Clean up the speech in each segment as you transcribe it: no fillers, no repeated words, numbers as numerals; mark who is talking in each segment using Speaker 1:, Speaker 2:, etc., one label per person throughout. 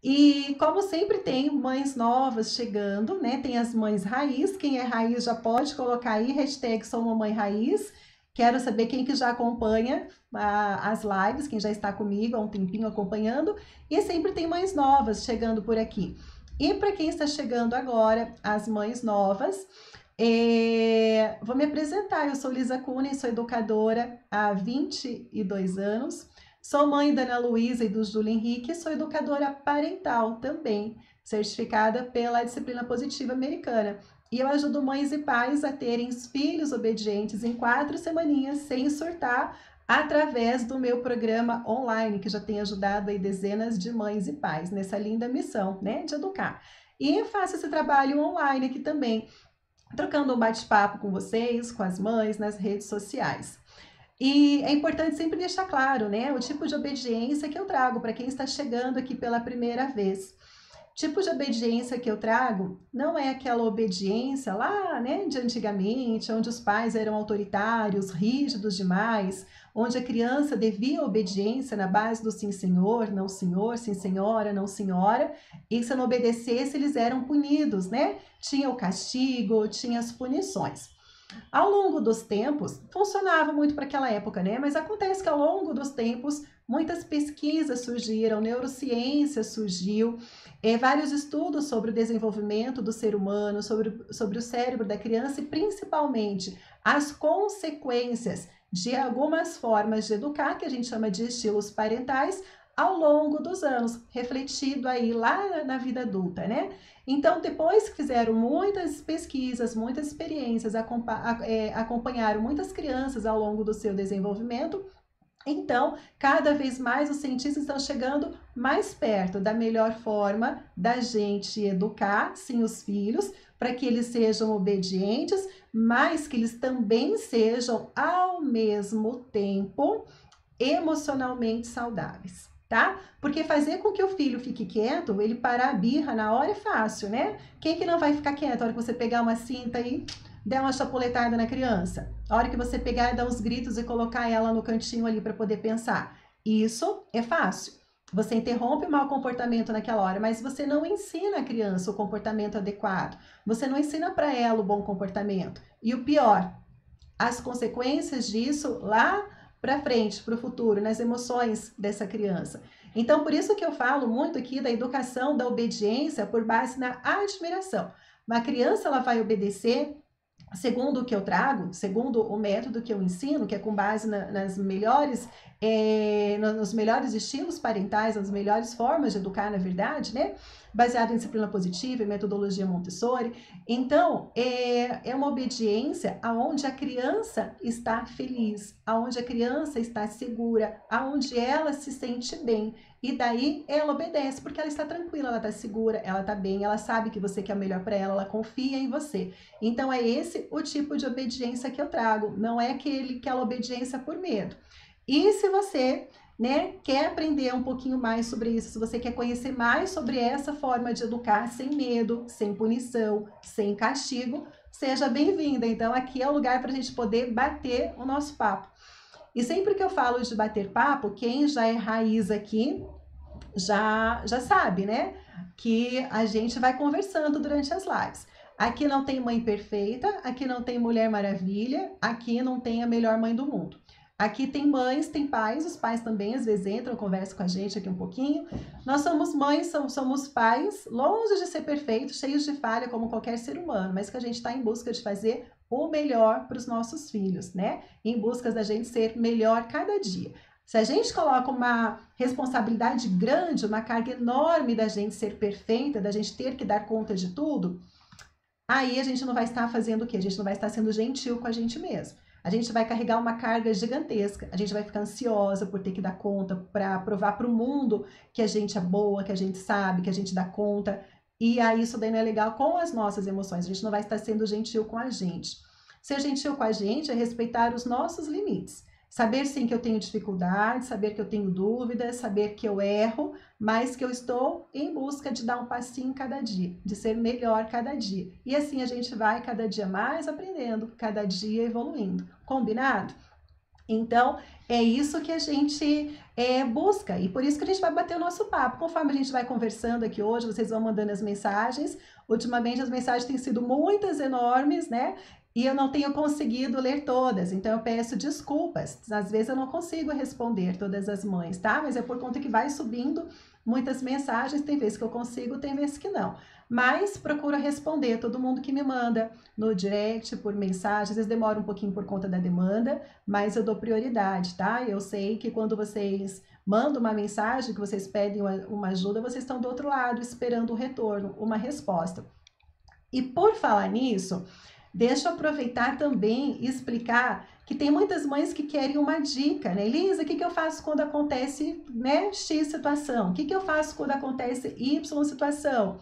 Speaker 1: E como sempre tem mães novas chegando, né? Tem as mães raiz, quem é raiz já pode colocar aí, hashtag sou mamãe raiz. Quero saber quem que já acompanha as lives, quem já está comigo há um tempinho acompanhando. E sempre tem mães novas chegando por aqui. E para quem está chegando agora, as mães novas, vou me apresentar. Eu sou Lisa Cunha, sou educadora há 22 anos. Sou mãe da Ana Luísa e do Júlio Henrique e sou educadora parental também, certificada pela disciplina positiva americana. E eu ajudo mães e pais a terem filhos obedientes em 4 semaninhas sem surtar, através do meu programa online, que já tem ajudado aí dezenas de mães e pais nessa linda missão, né, de educar. E faço esse trabalho online aqui também, trocando um bate-papo com vocês, com as mães, nas redes sociais. E é importante sempre deixar claro, né, o tipo de obediência que eu trago para quem está chegando aqui pela primeira vez. Tipo de obediência que eu trago não é aquela obediência lá, né, de antigamente, onde os pais eram autoritários, rígidos demais, onde a criança devia obediência na base do sim senhor, sim senhora, não senhora, e se não obedecesse eles eram punidos, né? Tinha o castigo, tinha as punições. Ao longo dos tempos, funcionava muito para aquela época, né? Mas acontece que ao longo dos tempos, muitas pesquisas surgiram, neurociência surgiu, vários estudos sobre o desenvolvimento do ser humano, sobre o cérebro da criança e principalmente as consequências de algumas formas de educar, que a gente chama de estilos parentais, ao longo dos anos, refletido aí lá na vida adulta, né? Então, depois que fizeram muitas pesquisas, muitas experiências, acompanharam muitas crianças ao longo do seu desenvolvimento, então, cada vez mais os cientistas estão chegando mais perto da melhor forma da gente educar, sim, os filhos, para que eles sejam obedientes, mas que eles também sejam, ao mesmo tempo, emocionalmente saudáveis, tá? Porque fazer com que o filho fique quieto, ele parar a birra na hora é fácil, né? Quem que não vai ficar quieto a hora que você pegar uma cinta e der uma chapuletada na criança? A hora que você pegar e dar uns gritos e colocar ela no cantinho ali para poder pensar. Isso é fácil. Você interrompe o mau comportamento naquela hora, mas você não ensina a criança o comportamento adequado. Você não ensina para ela o bom comportamento. E o pior, as consequências disso lá para frente, para o futuro, nas emoções dessa criança. Então, por isso que eu falo muito aqui da educação, da obediência por base na admiração. Uma criança ela vai obedecer segundo o que eu trago, segundo o método que eu ensino, que é com base nas melhores, nos melhores estilos parentais, nas melhores formas de educar, na verdade, né? Baseado em disciplina positiva e metodologia Montessori. Então, é uma obediência aonde a criança está feliz, aonde a criança está segura, aonde ela se sente bem. E daí ela obedece, porque ela está tranquila, ela está segura, ela está bem, ela sabe que você quer o melhor para ela confia em você. Então é esse o tipo de obediência que eu trago, não é aquela obediência por medo. E se você, né, quer aprender um pouquinho mais sobre isso, se você quer conhecer mais sobre essa forma de educar sem medo, sem punição, sem castigo, seja bem-vinda. Então aqui é o lugar para a gente poder bater o nosso papo. E sempre que eu falo de bater papo, quem já é raiz aqui já sabe, né? Que a gente vai conversando durante as lives. Aqui não tem mãe perfeita, aqui não tem mulher maravilha, aqui não tem a melhor mãe do mundo. Aqui tem mães, tem pais, os pais também às vezes entram, conversam com a gente aqui um pouquinho. Nós somos mães, somos pais, longe de ser perfeitos, cheios de falha como qualquer ser humano, mas que a gente está em busca de fazer o melhor para os nossos filhos, né? Em busca da gente ser melhor cada dia. Se a gente coloca uma responsabilidade grande, uma carga enorme da gente ser perfeita, da gente ter que dar conta de tudo, aí a gente não vai estar fazendo o quê? A gente não vai estar sendo gentil com a gente mesmo. A gente vai carregar uma carga gigantesca, a gente vai ficar ansiosa por ter que dar conta, para provar para o mundo que a gente é boa, que a gente sabe, que a gente dá conta. E aí isso daí não é legal com as nossas emoções, a gente não vai estar sendo gentil com a gente. Ser gentil com a gente é respeitar os nossos limites. Saber sim que eu tenho dificuldade, saber que eu tenho dúvidas, saber que eu erro, mas que eu estou em busca de dar um passinho cada dia, de ser melhor cada dia. E assim a gente vai cada dia mais aprendendo, cada dia evoluindo. Combinado? Então, é isso que a gente busca, e por isso que a gente vai bater o nosso papo. Conforme a gente vai conversando aqui hoje, vocês vão mandando as mensagens. Ultimamente as mensagens têm sido muitas, enormes, né? E eu não tenho conseguido ler todas, então eu peço desculpas. Às vezes eu não consigo responder todas as mães, tá? Mas é por conta que vai subindo muitas mensagens, tem vezes que eu consigo, tem vezes que não. Mas procuro responder todo mundo que me manda no direct, por mensagem, às vezes demora um pouquinho por conta da demanda, mas eu dou prioridade, tá? Eu sei que quando vocês mandam uma mensagem, que vocês pedem uma ajuda, vocês estão do outro lado esperando um retorno, uma resposta. E por falar nisso, deixa eu aproveitar também e explicar que tem muitas mães que querem uma dica, né? Elisa, o que eu faço quando acontece, né, X situação? O que eu faço quando acontece Y situação?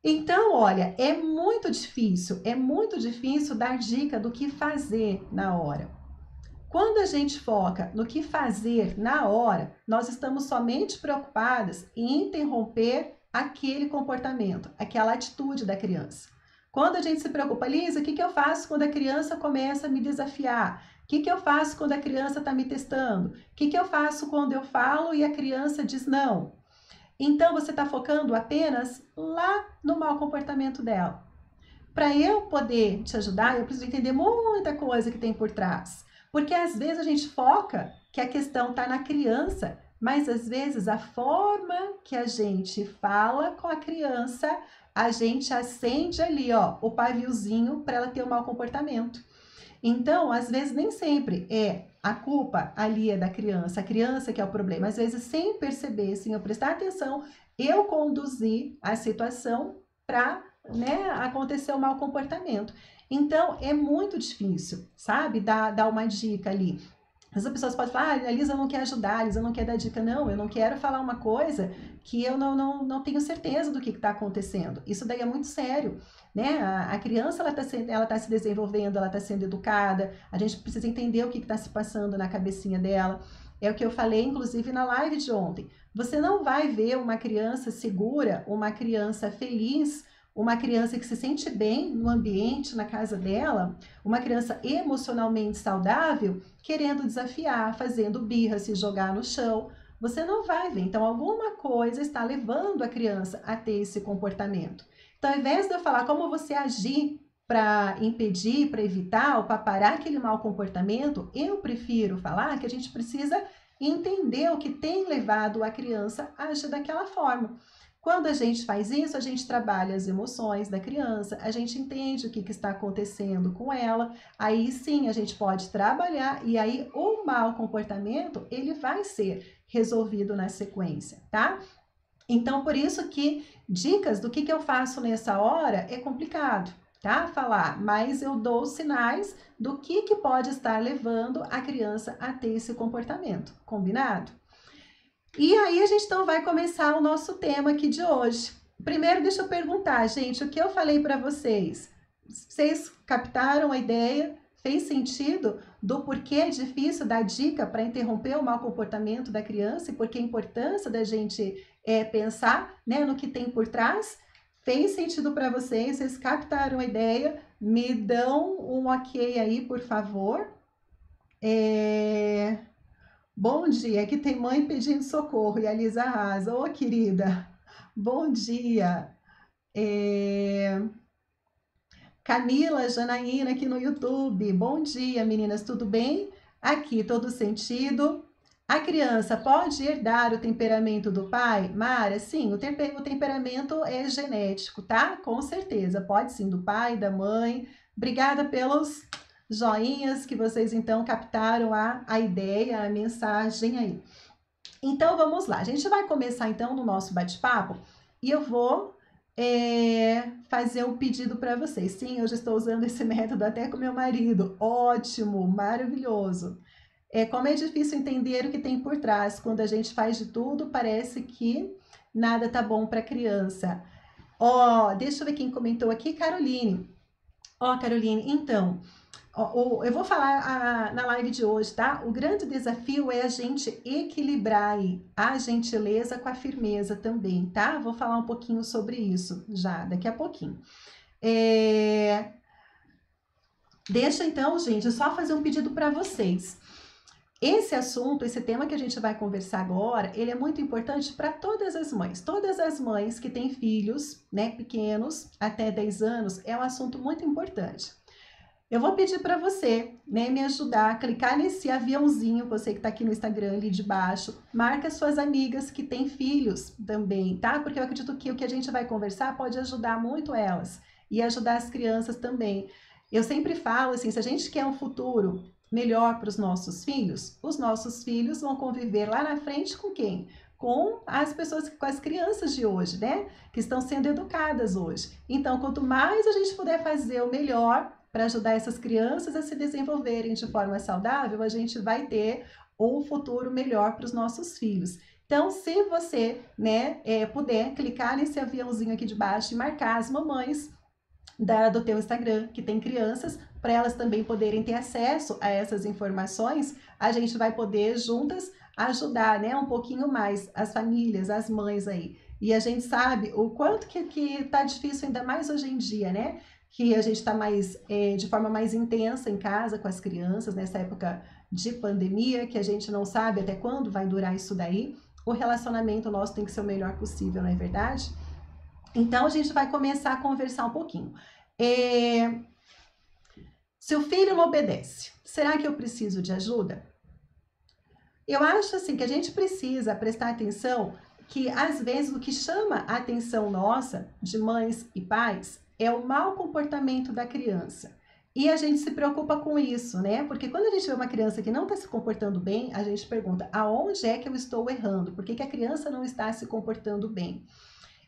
Speaker 1: Então, olha, é muito difícil dar dica do que fazer na hora. Quando a gente foca no que fazer na hora, nós estamos somente preocupadas em interromper aquele comportamento, aquela atitude da criança. Quando a gente se preocupa, Lisa, o que eu faço quando a criança começa a me desafiar? O que eu faço quando a criança está me testando? O que eu faço quando eu falo e a criança diz não? Então, você está focando apenas lá no mau comportamento dela. Para eu poder te ajudar, eu preciso entender muita coisa que tem por trás. Porque às vezes a gente foca que a questão está na criança, mas às vezes a forma que a gente fala com a criança, a gente acende ali, ó, o paviozinho para ela ter um mau comportamento. Então, às vezes, nem sempre é a culpa ali é da criança, a criança que é o problema. Às vezes, sem perceber, sem eu prestar atenção, eu conduzi a situação para, né, acontecer o mau comportamento. Então, é muito difícil, sabe, dar uma dica ali. As pessoas podem falar, a Lisa não quer ajudar, a Lisa não quer dar dica. Não, eu não quero falar uma coisa que eu não tenho certeza do que está acontecendo. Isso daí é muito sério, né? A criança, ela tá se desenvolvendo, ela está sendo educada, a gente precisa entender o que está se passando na cabecinha dela. É o que eu falei, inclusive, na live de ontem. Você não vai ver uma criança segura, uma criança feliz, uma criança que se sente bem no ambiente, na casa dela, uma criança emocionalmente saudável, querendo desafiar, fazendo birra, se jogar no chão. Você não vai ver. Então, alguma coisa está levando a criança a ter esse comportamento. Então, ao invés de eu falar como você agir para impedir, para evitar ou para parar aquele mau comportamento, eu prefiro falar que a gente precisa entender o que tem levado a criança a agir daquela forma. Quando a gente faz isso, a gente trabalha as emoções da criança, a gente entende o que está acontecendo com ela, aí sim a gente pode trabalhar e aí o mau comportamento, ele vai ser resolvido na sequência, tá? Então, por isso que dicas do que eu faço nessa hora é complicado, tá? Falar, mas eu dou sinais do que pode estar levando a criança a ter esse comportamento, combinado? E aí a gente então vai começar o nosso tema aqui de hoje. Primeiro, deixa eu perguntar, gente, o que eu falei para vocês? Vocês captaram a ideia? Fez sentido do porquê é difícil dar dica para interromper o mau comportamento da criança e porque a importância da gente pensar, né, no que tem por trás? Fez sentido para vocês? Vocês captaram a ideia? Me dão um ok aí, por favor. Bom dia, aqui tem mãe pedindo socorro e a Lisa arrasa. Ô, querida, bom dia. Camila Janaína aqui no YouTube. Bom dia, meninas, tudo bem? Aqui, todo sentido. A criança pode herdar o temperamento do pai? Mara, sim, o temperamento é genético, tá? Com certeza, pode sim, do pai, da mãe. Obrigada pelos joinhas que vocês então captaram a ideia, a mensagem aí. Então vamos lá, a gente vai começar então no nosso bate-papo e eu vou fazer um pedido para vocês. Sim, eu já estou usando esse método até com meu marido. Ótimo, maravilhoso. Como é difícil entender o que tem por trás. Quando a gente faz de tudo, parece que nada tá bom para a criança. Deixa eu ver quem comentou aqui, Caroline. Caroline, então, eu vou falar na live de hoje, tá? O grande desafio é a gente equilibrar aí a gentileza com a firmeza também, tá? Vou falar um pouquinho sobre isso já, daqui a pouquinho. Deixa então, gente, só fazer um pedido para vocês. Esse assunto, esse tema que a gente vai conversar agora, ele é muito importante para todas as mães que têm filhos, né, pequenos, até 10 anos, é um assunto muito importante. Eu vou pedir para você, né, me ajudar a clicar nesse aviãozinho, você que está aqui no Instagram ali de baixo, marca suas amigas que têm filhos também, tá? Porque eu acredito que o que a gente vai conversar pode ajudar muito elas e ajudar as crianças também. Eu sempre falo assim, se a gente quer um futuro melhor para os nossos filhos vão conviver lá na frente com quem? Com as pessoas, com as crianças de hoje, né? Que estão sendo educadas hoje. Então, quanto mais a gente puder fazer o melhor para ajudar essas crianças a se desenvolverem de forma saudável, a gente vai ter um futuro melhor para os nossos filhos. Então, se você, né, puder clicar nesse aviãozinho aqui de baixo e marcar as mamães do teu Instagram que tem crianças, para elas também poderem ter acesso a essas informações, a gente vai poder juntas ajudar, né, um pouquinho mais as famílias, as mães aí. E a gente sabe o quanto que tá difícil, ainda mais hoje em dia, né? Que a gente está mais de forma mais intensa em casa com as crianças, nessa época de pandemia, que a gente não sabe até quando vai durar isso daí. O relacionamento nosso tem que ser o melhor possível, não é verdade? Então, a gente vai começar a conversar um pouquinho. Se o filho não obedece, será que eu preciso de ajuda? Eu acho assim que a gente precisa prestar atenção que às vezes o que chama a atenção nossa, de mães e pais, é o mau comportamento da criança. E a gente se preocupa com isso, né? Porque quando a gente vê uma criança que não está se comportando bem, a gente pergunta, aonde é que eu estou errando? Por que a criança não está se comportando bem?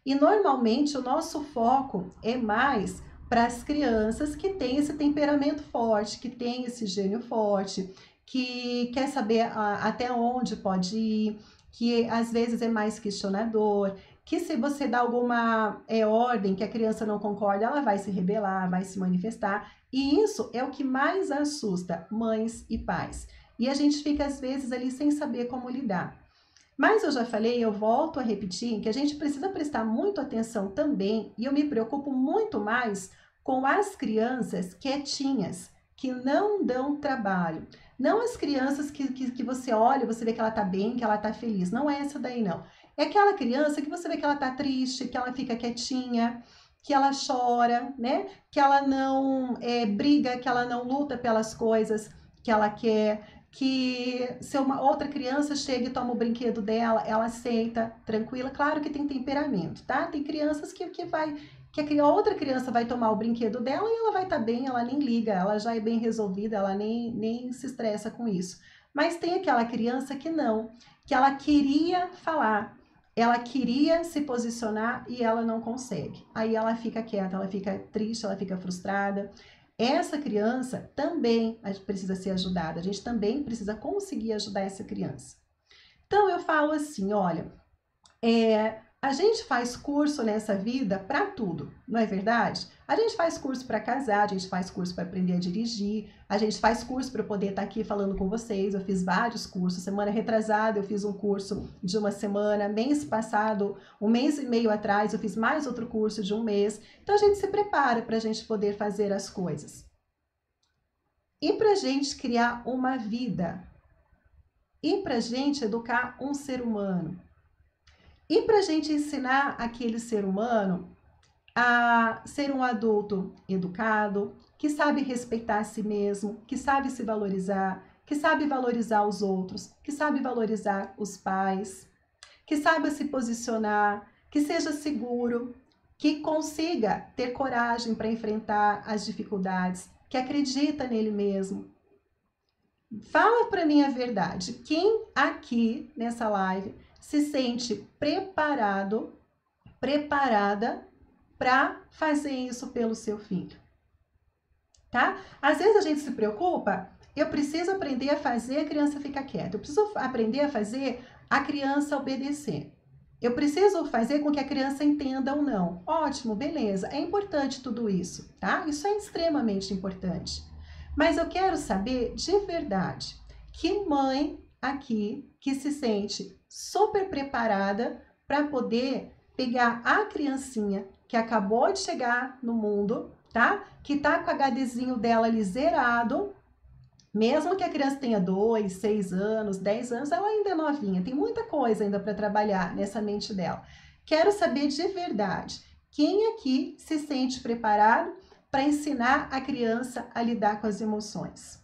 Speaker 1: E normalmente o nosso foco é mais para as crianças que têm esse temperamento forte, que têm esse gênio forte, que quer saber até onde pode ir, que às vezes é mais questionador, que se você dá alguma ordem que a criança não concorda, ela vai se rebelar, vai se manifestar. E isso é o que mais assusta mães e pais. E a gente fica às vezes ali sem saber como lidar. Mas eu já falei, eu volto a repetir, que a gente precisa prestar muito atenção também, e eu me preocupo muito mais com as crianças quietinhas, que não dão trabalho. Não as crianças que você olha, você vê que ela tá bem, que ela tá feliz. Não é essa daí, não. É aquela criança que você vê que ela tá triste, que ela fica quietinha, que ela chora, né? Que ela não briga, que ela não luta pelas coisas que ela quer, que se uma outra criança chega e toma o brinquedo dela, ela aceita, tranquila. Claro que tem temperamento, tá? Tem crianças que a outra criança vai tomar o brinquedo dela e ela vai estar bem, ela nem liga, ela já é bem resolvida, ela nem se estressa com isso. Mas tem aquela criança que não, que ela queria falar, ela queria se posicionar e ela não consegue. Aí ela fica quieta, ela fica triste, ela fica frustrada. Essa criança também precisa ser ajudada, a gente também precisa conseguir ajudar essa criança. Então eu falo assim, olha, a gente faz curso nessa vida para tudo, não é verdade? A gente faz curso para casar, a gente faz curso para aprender a dirigir, a gente faz curso para poder estar aqui falando com vocês. Eu fiz vários cursos, semana retrasada eu fiz um curso de uma semana, mês passado, um mês e meio atrás eu fiz mais outro curso de um mês. Então a gente se prepara para a gente poder fazer as coisas. E para a gente criar uma vida, e para a gente educar um ser humano. E para a gente ensinar aquele ser humano a ser um adulto educado, que sabe respeitar a si mesmo, que sabe se valorizar, que sabe valorizar os outros, que sabe valorizar os pais, que saiba se posicionar, que seja seguro, que consiga ter coragem para enfrentar as dificuldades, que acredita nele mesmo. Fala para mim a verdade, quem aqui nessa live se sente preparada para fazer isso pelo seu filho, tá? Às vezes a gente se preocupa, eu preciso aprender a fazer a criança ficar quieta, eu preciso aprender a fazer a criança obedecer. Eu preciso fazer com que a criança entenda ou não. Ótimo, beleza, é importante tudo isso, tá? Isso é extremamente importante. Mas eu quero saber de verdade, que mãe aqui que se sente super preparada para poder pegar a criancinha que acabou de chegar no mundo, tá? Que tá com o HDzinho dela ali zerado, Mesmo que a criança tenha 2, 6 anos, 10 anos, ela ainda é novinha, tem muita coisa ainda para trabalhar nessa mente dela. Quero saber de verdade, quem aqui se sente preparado para ensinar a criança a lidar com as emoções?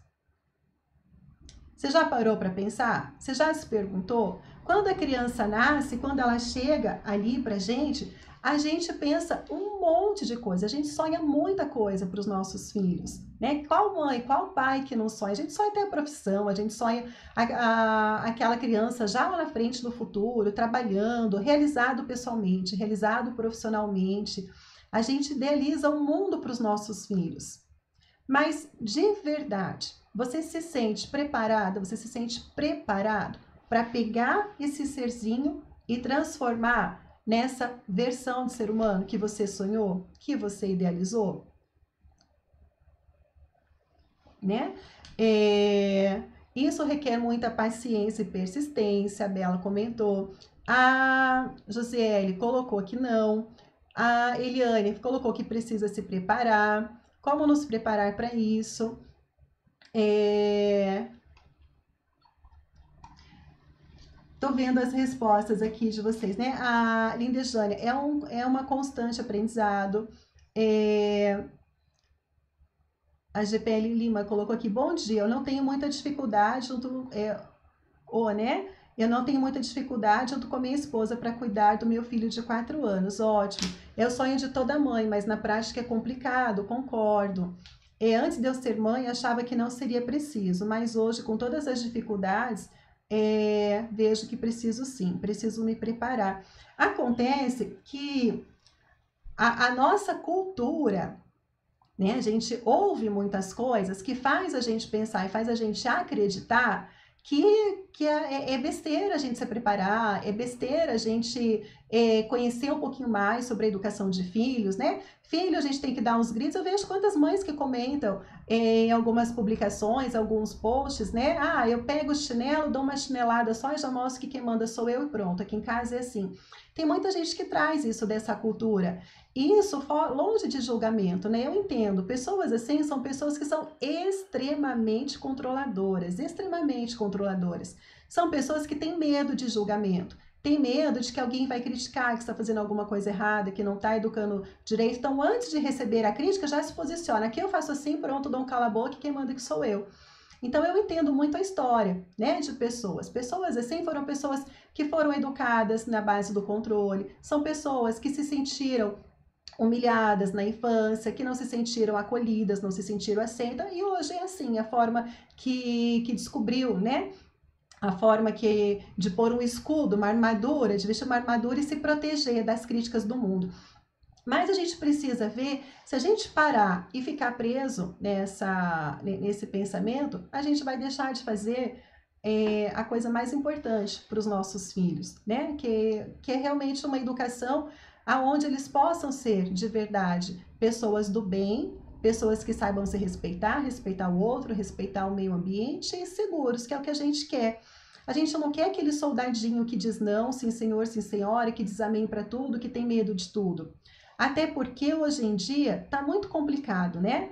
Speaker 1: Você já parou para pensar? Você já se perguntou? Quando a criança nasce, quando ela chega ali para a gente pensa um monte de coisa, a gente sonha muita coisa para os nossos filhos, né? Qual mãe, qual pai que não sonha? A gente sonha até a profissão, a gente sonha aquela criança já lá na frente do futuro, trabalhando, realizado pessoalmente, realizado profissionalmente. A gente idealiza um mundo para os nossos filhos. Mas, de verdade, você se sente preparada, você se sente preparado para pegar esse serzinho e transformar nessa versão de ser humano que você sonhou, que você idealizou? Né? Isso requer muita paciência e persistência, a Bela comentou. A Josiele colocou que não. A Eliane colocou que precisa se preparar. Como nos preparar para isso? Tô vendo as respostas aqui de vocês, né? A Lindejane, é uma constante aprendizado. A GPL Lima colocou aqui, bom dia, eu não tenho muita dificuldade junto, né? Eu não tenho muita dificuldade junto com a minha esposa para cuidar do meu filho de 4 anos. Ótimo. É o sonho de toda mãe, mas na prática é complicado, concordo. Antes de eu ser mãe, achava que não seria preciso, mas hoje, com todas as dificuldades, vejo que preciso sim, preciso me preparar. Acontece que a nossa cultura, né, a gente ouve muitas coisas que faz a gente pensar e faz a gente acreditar que é besteira a gente se preparar, é besteira a gente conhecer um pouquinho mais sobre a educação de filhos, né? Filho, a gente tem que dar uns gritos. Eu vejo quantas mães que comentam em algumas publicações, alguns posts, né? Ah, eu pego o chinelo, dou uma chinelada só e já mostro que quem manda sou eu e pronto. Aqui em casa é assim. Tem muita gente que traz isso dessa cultura. Isso longe de julgamento, né? Eu entendo. Pessoas assim são pessoas que são extremamente controladoras, extremamente controladoras. São pessoas que têm medo de julgamento, têm medo de que alguém vai criticar que está fazendo alguma coisa errada, que não está educando direito. Então, antes de receber a crítica, já se posiciona. Aqui eu faço assim, pronto, dou um cala-boca e quem manda que sou eu. Então, eu entendo muito a história, né, de pessoas. Pessoas assim foram pessoas que foram educadas na base do controle, são pessoas que se sentiram humilhadas na infância, que não se sentiram acolhidas, não se sentiram aceitas, e hoje é assim, a forma que descobriu, né? A forma de pôr um escudo, uma armadura, de vestir uma armadura e se proteger das críticas do mundo. Mas a gente precisa ver, se a gente parar e ficar preso nesse pensamento, a gente vai deixar de fazer a coisa mais importante para os nossos filhos, né? Que é realmente uma educação aonde eles possam ser, de verdade, pessoas do bem, pessoas que saibam se respeitar, respeitar o outro, respeitar o meio ambiente e seguros, que é o que a gente quer. A gente não quer aquele soldadinho que diz não, sim senhor, sim senhora, que diz amém para tudo, que tem medo de tudo. Até porque hoje em dia está muito complicado, né?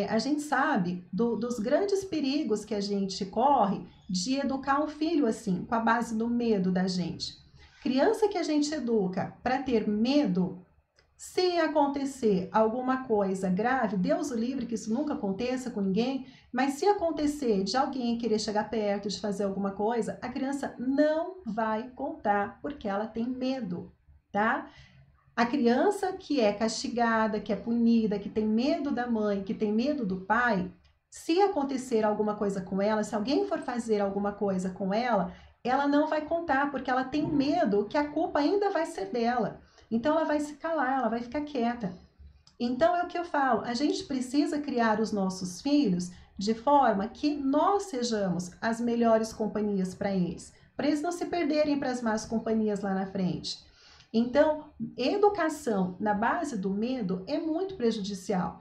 Speaker 1: A gente sabe dos grandes perigos que a gente corre de educar um filho assim, com a base do medo da gente. Criança que a gente educa para ter medo, se acontecer alguma coisa grave, Deus o livre que isso nunca aconteça com ninguém, mas se acontecer de alguém querer chegar perto, de fazer alguma coisa, a criança não vai contar porque ela tem medo, tá? A criança que é castigada, que é punida, que tem medo da mãe, que tem medo do pai, se acontecer alguma coisa com ela, se alguém for fazer alguma coisa com ela não vai contar, porque ela tem medo que a culpa ainda vai ser dela. Então ela vai se calar, ela vai ficar quieta. Então é o que eu falo, a gente precisa criar os nossos filhos de forma que nós sejamos as melhores companhias para eles não se perderem para as más companhias lá na frente. Então, educação na base do medo é muito prejudicial.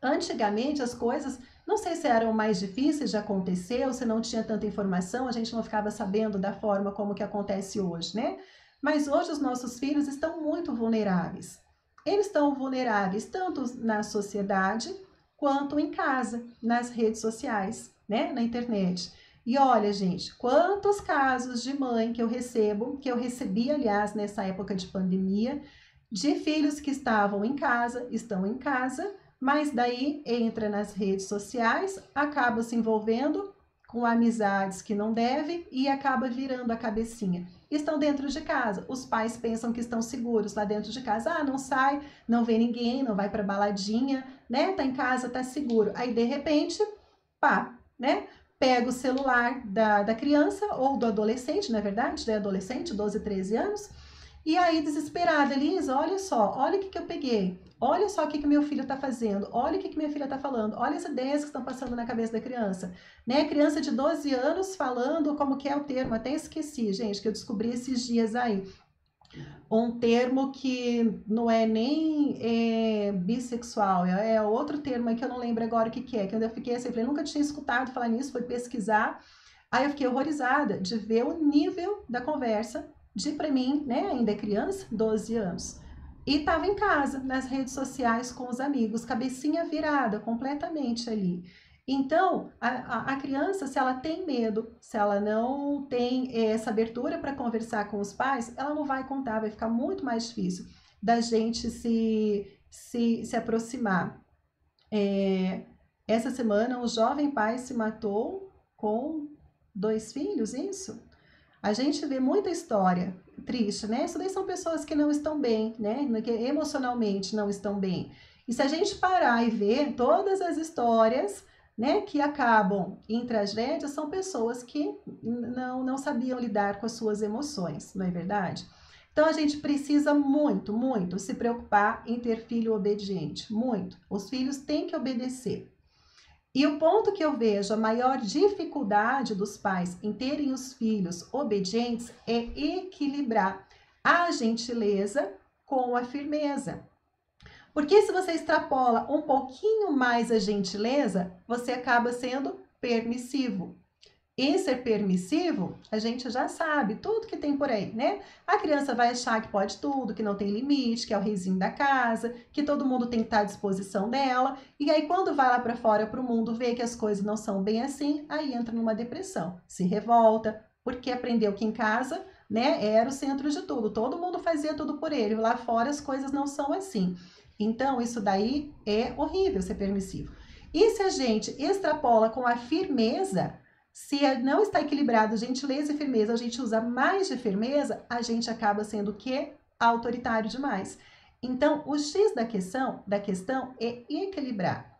Speaker 1: Antigamente as coisas, não sei se eram mais difíceis de acontecer ou se não tinha tanta informação, a gente não ficava sabendo da forma como que acontece hoje, né? Mas hoje os nossos filhos estão muito vulneráveis. Eles estão vulneráveis tanto na sociedade quanto em casa, nas redes sociais. né, na internet. E olha, gente, quantos casos de mãe que eu recebi, aliás, nessa época de pandemia, de filhos que estavam em casa, estão em casa, mas daí entra nas redes sociais, acaba se envolvendo com amizades que não deve e acaba virando a cabecinha. Estão dentro de casa, os pais pensam que estão seguros lá dentro de casa. Ah, não sai, não vê ninguém, não vai para baladinha, né? Tá em casa, tá seguro. Aí, de repente, pá, né? Pega o celular da criança ou do adolescente, na verdade, né? Adolescente, 12, 13 anos, e aí, desesperada, Elisa, olha só, olha o que eu peguei, olha só o que meu filho está fazendo, olha o que minha filha está falando, olha as ideias que estão passando na cabeça da criança, né? Criança de 12 anos falando como que é o termo, até esqueci, gente, que eu descobri esses dias aí. Um termo que não é nem bissexual, é outro termo aí que eu não lembro agora o que é, que eu fiquei assim, eu nunca tinha escutado falar nisso, fui pesquisar, aí eu fiquei horrorizada de ver o nível da conversa de, para mim, né, ainda é criança, 12 anos, e estava em casa, nas redes sociais com os amigos, cabecinha virada completamente ali. Então, a criança, se ela tem medo, se ela não tem essa abertura para conversar com os pais, ela não vai contar, vai ficar muito mais difícil da gente se aproximar. Essa semana, um jovem pai se matou com 2 filhos, isso? A gente vê muita história triste, né? Isso daí são pessoas que não estão bem, né? Que emocionalmente não estão bem. E se a gente parar e ver todas as histórias, né, que acabam em tragédia, são pessoas que não sabiam lidar com as suas emoções, não é verdade? Então a gente precisa muito, muito se preocupar em ter filho obediente, muito. Os filhos têm que obedecer. E o ponto que eu vejo a maior dificuldade dos pais em terem os filhos obedientes é equilibrar a gentileza com a firmeza. Porque se você extrapola um pouquinho mais a gentileza, você acaba sendo permissivo. E ser permissivo, a gente já sabe tudo que tem por aí, né? A criança vai achar que pode tudo, que não tem limite, que é o reizinho da casa, que todo mundo tem que estar à disposição dela. E aí, quando vai lá para fora, para o mundo, vê que as coisas não são bem assim, aí entra numa depressão, se revolta, porque aprendeu que em casa, né, era o centro de tudo, todo mundo fazia tudo por ele, lá fora as coisas não são assim. Então, isso daí é horrível ser permissivo. E se a gente extrapola com a firmeza, se não está equilibrado gentileza e firmeza, a gente usa mais de firmeza, a gente acaba sendo o quê? Autoritário demais. Então, o X da questão é equilibrar.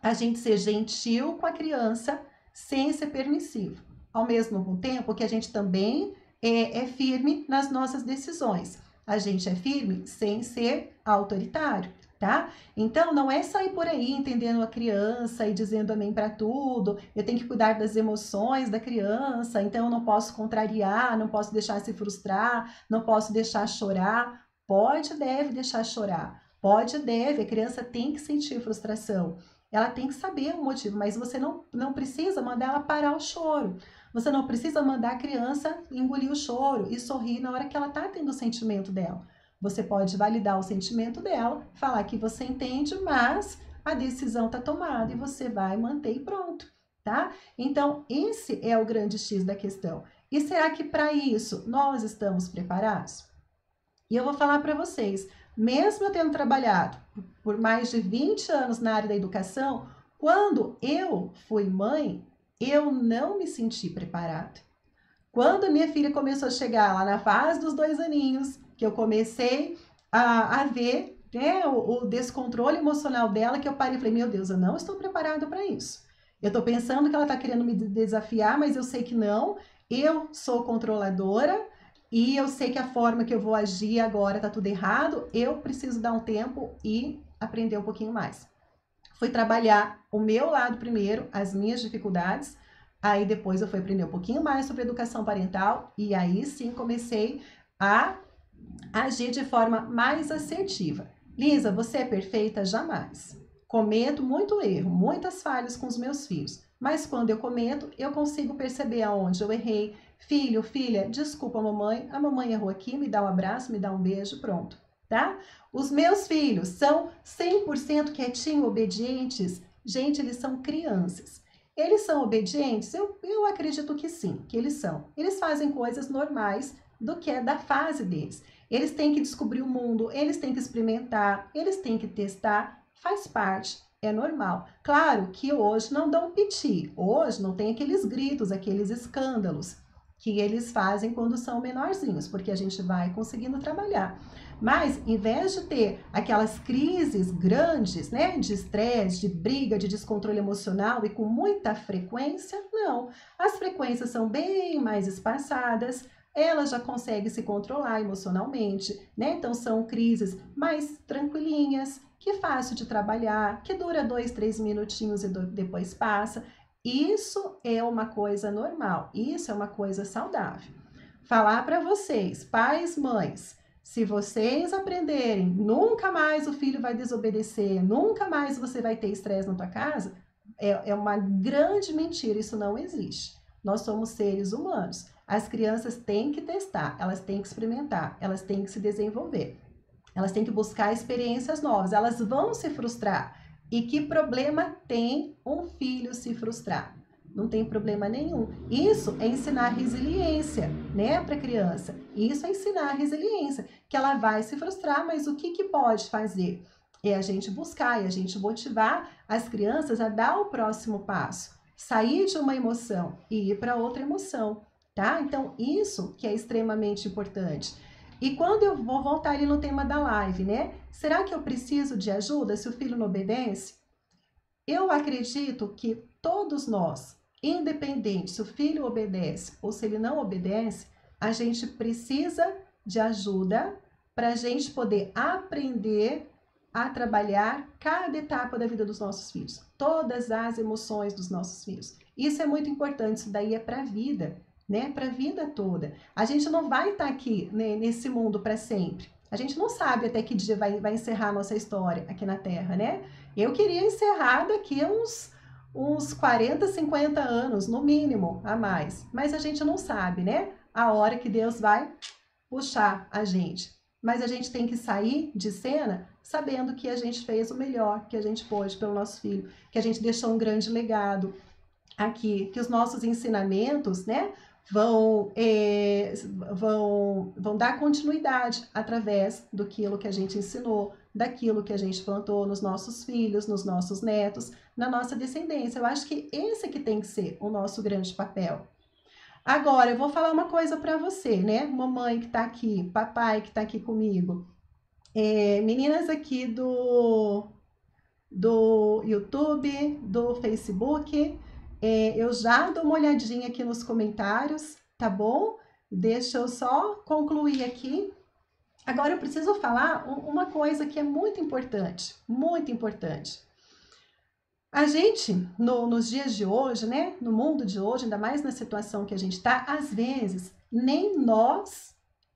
Speaker 1: A gente ser gentil com a criança sem ser permissivo. Ao mesmo tempo que a gente também é firme nas nossas decisões. A gente é firme sem ser autoritário. Tá? Então, não é sair por aí entendendo a criança e dizendo amém para tudo, eu tenho que cuidar das emoções da criança, então eu não posso contrariar, não posso deixar se frustrar, não posso deixar chorar. Pode e deve deixar chorar, pode e deve, a criança tem que sentir frustração, ela tem que saber o motivo, mas você não precisa mandar ela parar o choro, você não precisa mandar a criança engolir o choro e sorrir na hora que ela está tendo o sentimento dela. Você pode validar o sentimento dela, falar que você entende, mas a decisão está tomada e você vai manter e pronto, tá? Então, esse é o grande X da questão. E será que para isso nós estamos preparados? E eu vou falar para vocês, mesmo eu tendo trabalhado por mais de 20 anos na área da educação, quando eu fui mãe, eu não me senti preparada. Quando a minha filha começou a chegar lá na fase dos 2 aninhos, que eu comecei a ver, né, o descontrole emocional dela, que eu parei e falei, meu Deus, eu não estou preparada para isso. Eu estou pensando que ela está querendo me desafiar, mas eu sei que não. Eu sou controladora e eu sei que a forma que eu vou agir agora está tudo errado. Eu preciso dar um tempo e aprender um pouquinho mais. Fui trabalhar o meu lado primeiro, as minhas dificuldades. Aí depois eu fui aprender um pouquinho mais sobre educação parental e aí sim comecei a agir de forma mais assertiva. Lisa, você é perfeita? Jamais. Cometo muito erro, muitas falhas com os meus filhos, mas quando eu cometo, eu consigo perceber aonde eu errei. Filho, filha, desculpa a mamãe errou aqui, me dá um abraço, me dá um beijo, pronto, tá? Os meus filhos são 100% quietinhos, obedientes. Gente, eles são crianças. Eles são obedientes? Eu acredito que sim, que eles são. Eles fazem coisas normais do que é da fase deles. Eles têm que descobrir o mundo, eles têm que experimentar, eles têm que testar, faz parte, é normal. Claro que hoje não dão piti, hoje não tem aqueles gritos, aqueles escândalos que eles fazem quando são menorzinhos, porque a gente vai conseguindo trabalhar. Mas, em vez de ter aquelas crises grandes, né, de estresse, de briga, de descontrole emocional e com muita frequência, não. As frequências são bem mais espaçadas, ela já consegue se controlar emocionalmente, né? Então, são crises mais tranquilinhas, que é fácil de trabalhar, que dura 2, 3 minutinhos e depois passa. Isso é uma coisa normal, isso é uma coisa saudável. Falar para vocês, pais, mães, se vocês aprenderem, nunca mais o filho vai desobedecer, nunca mais você vai ter estresse na tua casa, é uma grande mentira, isso não existe. Nós somos seres humanos. As crianças têm que testar, elas têm que experimentar, elas têm que se desenvolver, elas têm que buscar experiências novas, elas vão se frustrar. E que problema tem um filho se frustrar? Não tem problema nenhum. Isso é ensinar resiliência, né, para a criança. Isso é ensinar resiliência, que ela vai se frustrar, mas o que pode fazer? É a gente buscar e a gente motivar as crianças a dar o próximo passo, sair de uma emoção e ir para outra emoção, tá? Então, isso que é extremamente importante. E quando eu vou voltar ali no tema da live, né? Será que eu preciso de ajuda se o filho não obedece? Eu acredito que todos nós, independente se o filho obedece ou se ele não obedece, a gente precisa de ajuda para a gente poder aprender a trabalhar cada etapa da vida dos nossos filhos, todas as emoções dos nossos filhos. Isso é muito importante, isso daí é para a vida, né? Para a vida toda. A gente não vai estar aqui, né, nesse mundo para sempre. A gente não sabe até que dia vai encerrar a nossa história aqui na Terra, né? Eu queria encerrar daqui a uns 40, 50 anos, no mínimo, a mais. Mas a gente não sabe, né? A hora que Deus vai puxar a gente. Mas a gente tem que sair de cena sabendo que a gente fez o melhor que a gente pôde pelo nosso filho, que a gente deixou um grande legado aqui, que os nossos ensinamentos, né, vão dar continuidade através do que a gente ensinou, daquilo que a gente plantou nos nossos filhos, nos nossos netos, na nossa descendência. Eu acho que esse que tem que ser o nosso grande papel. Agora, eu vou falar uma coisa para você, né? Mamãe que está aqui, papai que está aqui comigo. Meninas aqui do YouTube, do Facebook, eu já dou uma olhadinha aqui nos comentários, tá bom? Deixa eu só concluir aqui. Agora eu preciso falar uma coisa que é muito importante, muito importante. A gente, nos dias de hoje, né, no mundo de hoje, ainda mais na situação que a gente está, às vezes, nem nós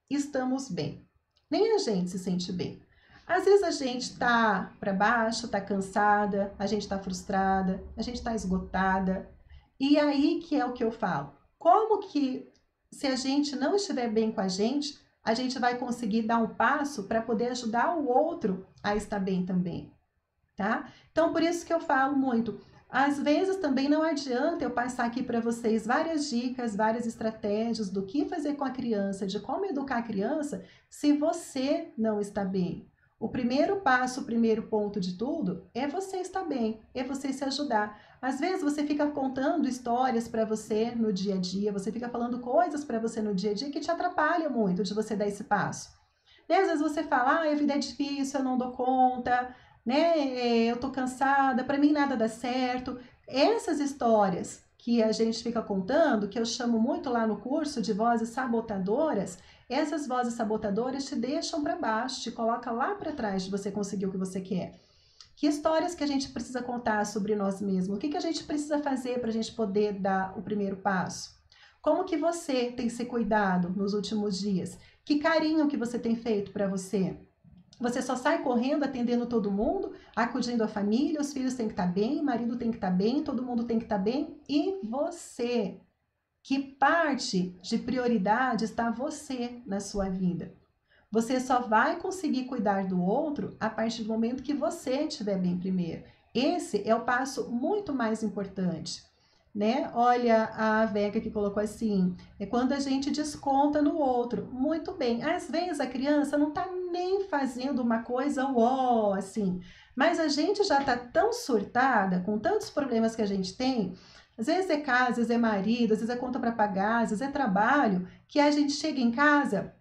Speaker 1: estamos bem, nem a gente se sente bem. Às vezes a gente tá para baixo, tá cansada, a gente tá frustrada, a gente tá esgotada. E aí que é o que eu falo. Como que, se a gente não estiver bem com a gente vai conseguir dar um passo para poder ajudar o outro a estar bem também, tá? Então, por isso que eu falo muito. Às vezes também não adianta eu passar aqui para vocês várias dicas, várias estratégias do que fazer com a criança, de como educar a criança, se você não está bem. O primeiro passo, o primeiro ponto de tudo é você estar bem, é você se ajudar. Às vezes você fica contando histórias para você no dia a dia, você fica falando coisas para você no dia a dia que te atrapalham muito de você dar esse passo. E às vezes você fala, a vida é difícil, eu não dou conta, né? Eu tô cansada, para mim nada dá certo. Essas histórias que a gente fica contando, que eu chamo muito lá no curso de vozes sabotadoras, essas vozes sabotadoras te deixam para baixo, te coloca lá para trás de você conseguir o que você quer. Que histórias que a gente precisa contar sobre nós mesmos? O que a gente precisa fazer para a gente poder dar o primeiro passo? Como que você tem se cuidado nos últimos dias? Que carinho que você tem feito para você? Você só sai correndo, atendendo todo mundo, acudindo a família, os filhos têm que estar bem, o marido tem que estar bem, todo mundo tem que estar bem. E você? Que parte de prioridade está você na sua vida? Você só vai conseguir cuidar do outro a partir do momento que você estiver bem primeiro. Esse é o passo muito mais importante. né? Olha a Vega que colocou assim, é quando a gente desconta no outro. Muito bem, às vezes a criança não tá nem fazendo uma coisa uó, assim, mas a gente já tá tão surtada, com tantos problemas que a gente tem, às vezes é casa, às vezes é marido, às vezes é conta para pagar, às vezes é trabalho, que a gente chega em casa,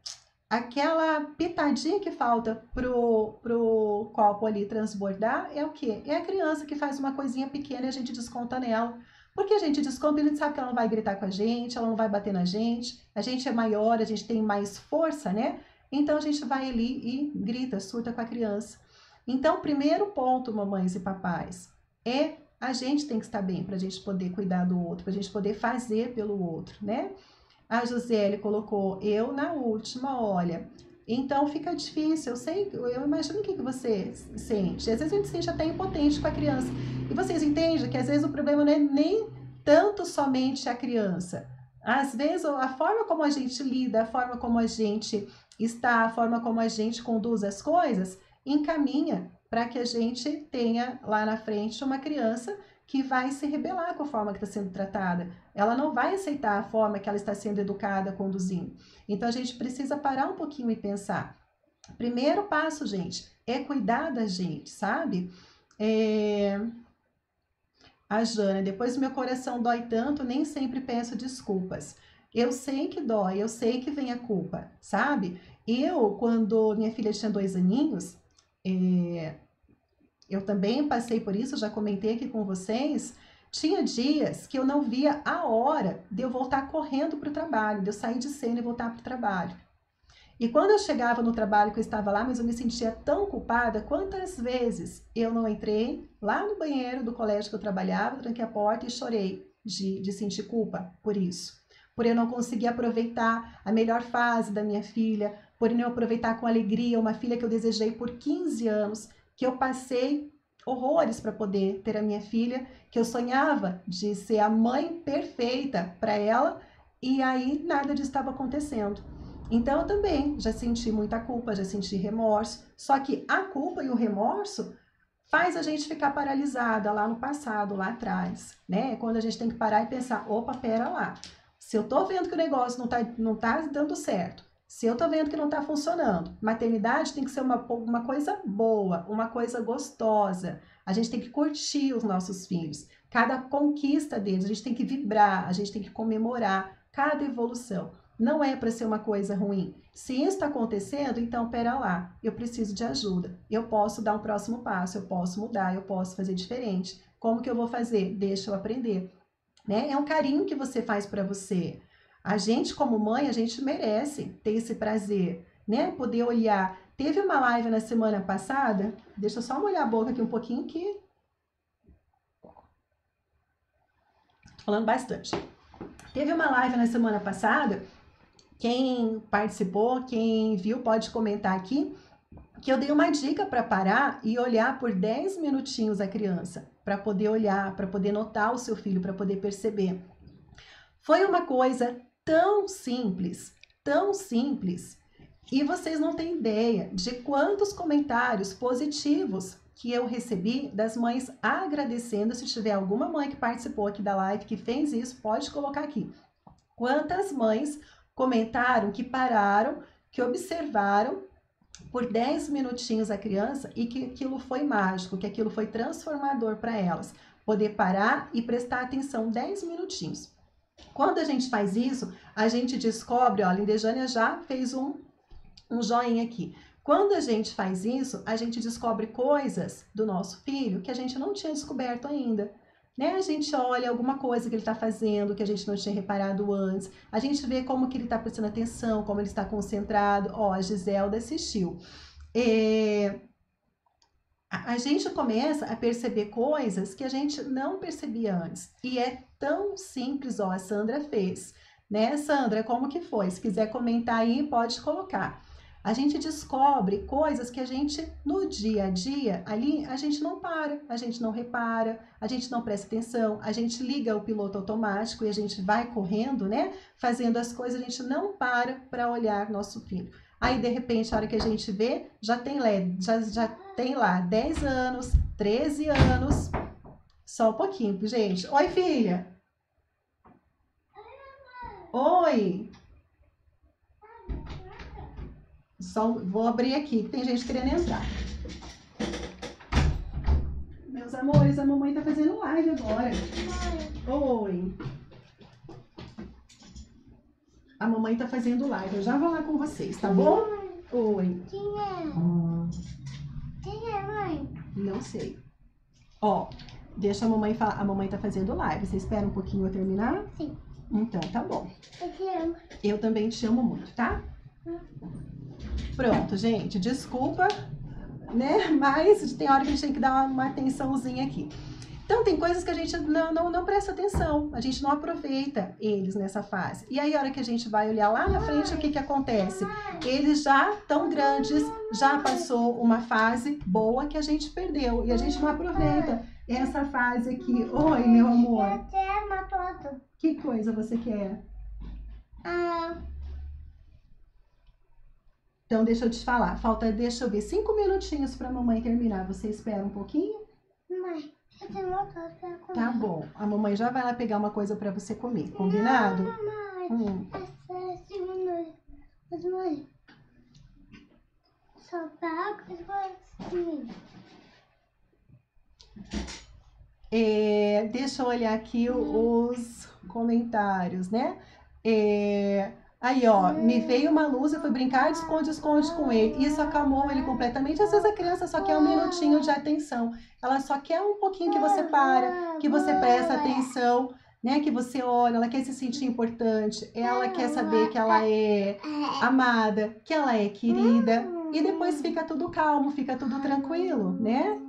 Speaker 1: aquela pitadinha que falta pro copo ali transbordar é o quê? É a criança que faz uma coisinha pequena e a gente desconta nela. Porque a gente desconta e a gente sabe que ela não vai gritar com a gente, ela não vai bater na gente é maior, a gente tem mais força, né? Então a gente vai ali e grita, surta com a criança. Então, o primeiro ponto, mamães e papais, é a gente tem que estar bem para a gente poder cuidar do outro, para a gente poder fazer pelo outro, né? A Josiele colocou eu na última, olha. Então fica difícil, eu imagino o que você sente. Às vezes a gente se sente até impotente com a criança. E vocês entendem que às vezes o problema não é nem tanto somente a criança. Às vezes a forma como a gente lida, a forma como a gente está, a forma como a gente conduz as coisas, encaminha para que a gente tenha lá na frente uma criança que vai se rebelar com a forma que está sendo tratada. Ela não vai aceitar a forma que ela está sendo educada, conduzindo. Então a gente precisa parar um pouquinho e pensar. Primeiro passo, gente, é cuidar da gente, sabe? A Jana, depois meu coração dói tanto, nem sempre peço desculpas. Eu sei que dói, eu sei que vem a culpa, sabe? Quando minha filha tinha 2 aninhos, eu também passei por isso, já comentei aqui com vocês. Tinha dias que eu não via a hora de eu voltar correndo para o trabalho, de eu sair de cena e voltar para o trabalho. E quando eu chegava no trabalho que eu estava lá, mas eu me sentia tão culpada, quantas vezes eu não entrei lá no banheiro do colégio que eu trabalhava, tranquei a porta e chorei de sentir culpa por isso. Por eu não conseguir aproveitar a melhor fase da minha filha, por eu não aproveitar com alegria uma filha que eu desejei por 15 anos, que eu passei horrores para poder ter a minha filha, que eu sonhava de ser a mãe perfeita para ela, e aí nada disso estava acontecendo. Então eu também já senti muita culpa, já senti remorso, só que a culpa e o remorso faz a gente ficar paralisada lá no passado, lá atrás, né? Quando a gente tem que parar e pensar, opa, pera lá, se eu tô vendo que o negócio não tá dando certo, se eu tô vendo que não tá funcionando, maternidade tem que ser uma coisa boa, uma coisa gostosa, a gente tem que curtir os nossos filhos, cada conquista deles, a gente tem que vibrar, a gente tem que comemorar cada evolução. Não é para ser uma coisa ruim. Se isso está acontecendo, então pera lá, eu preciso de ajuda. Eu posso dar um próximo passo, eu posso mudar, eu posso fazer diferente. Como que eu vou fazer? Deixa eu aprender. Né? É um carinho que você faz para você. A gente, como mãe, a gente merece ter esse prazer, né? Poder olhar. Teve uma live na semana passada, deixa eu só molhar a boca aqui um pouquinho que tô falando bastante. Teve uma live na semana passada. Quem participou, quem viu, pode comentar aqui, que eu dei uma dica para parar e olhar por 10 minutinhos a criança, para poder olhar, para poder notar o seu filho, para poder perceber. Foi uma coisa tão simples, e vocês não têm ideia de quantos comentários positivos que eu recebi das mães agradecendo. Se tiver alguma mãe que participou aqui da live, que fez isso, pode colocar aqui. Quantas mães comentaram que pararam, que observaram por 10 minutinhos a criança e que aquilo foi mágico, que aquilo foi transformador para elas. Poder parar e prestar atenção 10 minutinhos. Quando a gente faz isso, a gente descobre, olha, a Indejânia já fez um joinha aqui. Quando a gente faz isso, a gente descobre coisas do nosso filho que a gente não tinha descoberto ainda. Né? A gente olha alguma coisa que ele está fazendo que a gente não tinha reparado antes, a gente vê como que ele está prestando atenção, como ele está concentrado. Ó, a Giselda assistiu. A gente começa a perceber coisas que a gente não percebia antes. E é tão simples, ó, a Sandra fez. Né, Sandra, como que foi? Se quiser comentar aí, pode colocar. A gente descobre coisas que a gente, no dia a dia, ali, a gente não para, a gente não repara, a gente não presta atenção, a gente liga o piloto automático e a gente vai correndo, né? Fazendo as coisas, a gente não para olhar nosso filho. Aí, de repente, a hora que a gente vê, já tem lá 10 anos, 13 anos, só um pouquinho, gente. Oi, filha! Oi. Só vou abrir aqui, que tem gente querendo entrar. Meus amores, a mamãe tá fazendo live agora. Oi. A mamãe tá fazendo live. Eu já vou lá com vocês, tá bom? Oi.
Speaker 2: Quem é? Quem é, mãe?
Speaker 1: Não sei. Ó, deixa a mamãe falar. A mamãe tá fazendo live. Você espera um pouquinho eu terminar?
Speaker 2: Sim.
Speaker 1: Então, tá bom.
Speaker 2: Eu te amo.
Speaker 1: Eu também te amo muito, tá? Pronto, gente. Desculpa, né? Mas tem hora que a gente tem que dar uma atençãozinha aqui. Então, tem coisas que a gente não presta atenção, a gente não aproveita eles nessa fase. E aí, a hora que a gente vai olhar lá na frente, o que que acontece? Eles já estão grandes, já passou uma fase boa que a gente perdeu. E a gente não aproveita essa fase aqui. Oi, meu amor.
Speaker 2: Eu quero uma foto.
Speaker 1: Que coisa você quer? Então, deixa eu te falar. Falta, deixa eu ver, 5 minutinhos para a mamãe terminar. Você espera um pouquinho?
Speaker 2: Mãe, eu tenho uma foto pra comer.
Speaker 1: Tá bom. A mamãe já vai lá pegar uma coisa para você comer. Combinado?
Speaker 2: Mãe, essa é a segunda. Mas, mãe, só pago as coisas.
Speaker 1: Deixa eu olhar aqui os comentários, né? Aí, ó, me veio uma luz, eu fui brincar de esconde-esconde com ele. Isso acalmou ele completamente. Às vezes a criança só quer um minutinho de atenção. Ela só quer um pouquinho que você para, que você presta atenção, né? Que você olha, ela quer se sentir importante. Ela quer saber que ela é amada, que ela é querida. E depois fica tudo calmo, fica tudo tranquilo, né?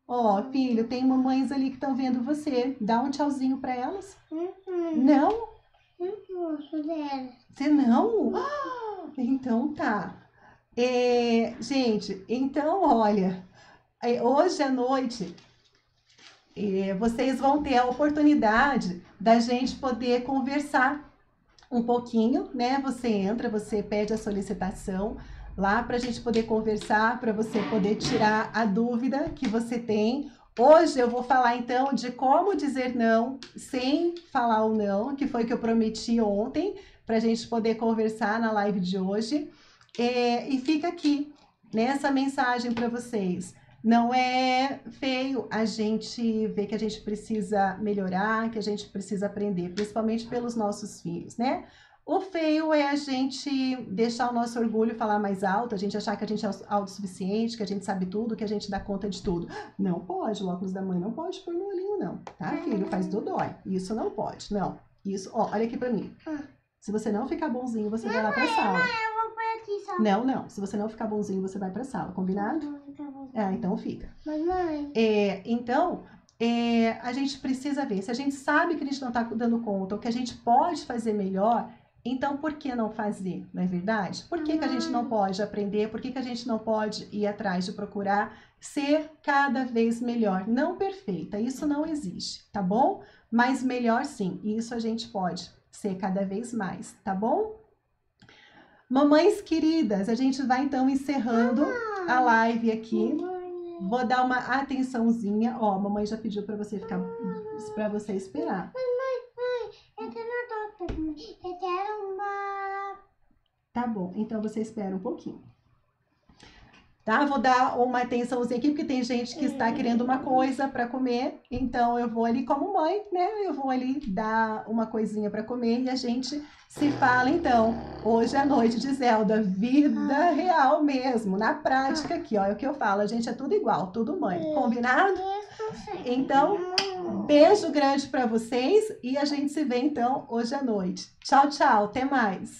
Speaker 1: Ó, filho, tem mamães ali que estão vendo você. Dá um tchauzinho para elas. Não?
Speaker 2: Não gosto dela.
Speaker 1: Você não? Ah, então tá. Gente, então olha, hoje à noite vocês vão ter a oportunidade da gente poder conversar um pouquinho, né? Você entra, você pede a solicitação lá para a gente poder conversar, para você poder tirar a dúvida que você tem. Hoje eu vou falar então de como dizer não sem falar o não, que foi que eu prometi ontem, para a gente poder conversar na live de hoje. E fica aqui, nessa mensagem para vocês. Não é feio a gente ver que a gente precisa melhorar, que a gente precisa aprender, principalmente pelos nossos filhos, né? O feio é a gente deixar o nosso orgulho falar mais alto, a gente achar que a gente é autossuficiente, que a gente sabe tudo, que a gente dá conta de tudo. Não pode, o óculos da mãe não pode pôr no olhinho não, tá, filho? Faz dodói. Isso não pode, não. Isso, ó, olha aqui pra mim. Se você não ficar bonzinho, você vai lá pra sala.
Speaker 2: Eu vou pôr aqui só.
Speaker 1: Não. Se você não ficar bonzinho, você vai pra sala, combinado? Então fica.
Speaker 2: Mas, mãe...
Speaker 1: Então, a gente precisa ver. Se a gente sabe que a gente não tá dando conta, ou que a gente pode fazer melhor... Então, por que não fazer, não é verdade? Por que que a gente não pode aprender? Por que que a gente não pode ir atrás de procurar ser cada vez melhor? Não perfeita, isso não existe, tá bom? Mas melhor sim, isso a gente pode ser cada vez mais, tá bom? Mamães queridas, a gente vai então encerrando a live aqui. Vou dar uma atençãozinha. Ó, a mamãe já pediu para você ficar, para você esperar.
Speaker 2: Eu quero uma torta. Eu quero uma...
Speaker 1: Tá bom, então você espera um pouquinho. Tá? Vou dar uma atençãozinha aqui, porque tem gente que está querendo uma coisa para comer. Então, eu vou ali como mãe, né? Eu vou ali dar uma coisinha para comer e a gente se fala, então, hoje à noite de Zelda. Vida real mesmo, na prática aqui, ó. É o que eu falo, a gente é tudo igual, tudo mãe. Combinado? Então... beijo grande para vocês e a gente se vê então hoje à noite. Tchau, tchau, até mais.